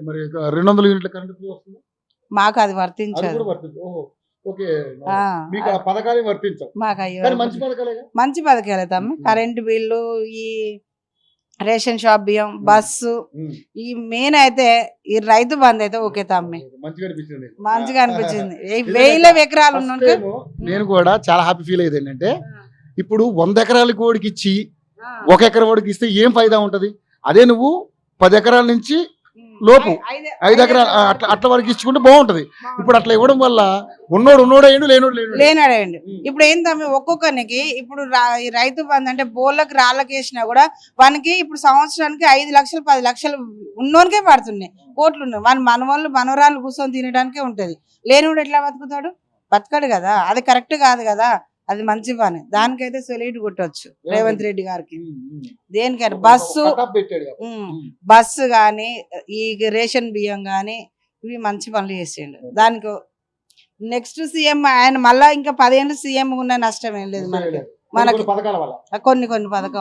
మరి 200 యూనిట్ల current free వస్తుంది. మాకు అది అది వర్తించదు. కూడా వర్తించదు. ఓహో, ఓకే. ఆ, మీకు ఆ పథకాలు వర్తించవు. మాకు అయ్యో కానీ మంచి పథకాలేగా. మంచి పథకాలే తమ్మి. కరెంటు బిల్లు, ఈ రేషన్ షాప్ బియ్యం, బస్సు, ఈ మెయిన్ అయితే ఈ రైతు బంధు అయితే ఓకే తమ్మి, మంచిగా అనిపించింది. మంచిగా అనిపించింది. వేల ఎకరాలు ఉన్నోనికి నేను కూడా చాలా హ్యాపీ ఫీల్ అయ్యేది ఏంటంటే, ఇప్పుడు 100 ఎకరాల కోడికి ఇచ్చి 1 ఎకరా వాడికి ఇస్తే ఏం ఫైదా ఉంటది? అదే నువ్వు 10 ఎకరాల నుంచి లోపు 5 ఎకరాలు అట్లా వరకు ఇచ్చుకుంటే బాగుంటది. ఇప్పుడు అట్లా ఇవ్వడం వల్ల ఉన్నోడేండు లేనాడండి. ఇప్పుడు ఏంటమ్మి ఒక్కొక్కరికి ఇప్పుడు ఈ రైతు బంధు అంటే బోళ్ళకి రాళ్ళకి వేసినా కూడా వానికి ఇప్పుడు సంవత్సరానికి 5 లక్షలు 10 లక్షలు ఉన్నోనికే పడుతున్నాయి, కోట్లు ఉన్నాయి. మన మనవాళ్ళు మనవరాలు కూర్చొని తినడానికే ఉంటది. లేనివాడు ఎట్లా బతుకుతాడు? బతకడు కదా. అది కరెక్ట్ కాదు కదా. అది మంచి పని. దానికైతే సొల్యూట్ కొట్టవచ్చు రేవంత్ రెడ్డి గారికి. దేనికైనా బస్సు గాని, ఈ రేషన్ బియ్యం గాని, ఇవి మంచి పనులు చేసిండు. దానికి నెక్స్ట్ సీఎం ఆయన మళ్ళా ఇంకా 10 ఏళ్ళు సీఎం ఉన్న నష్టం ఏం లేదు మనకి. కొన్ని పథకం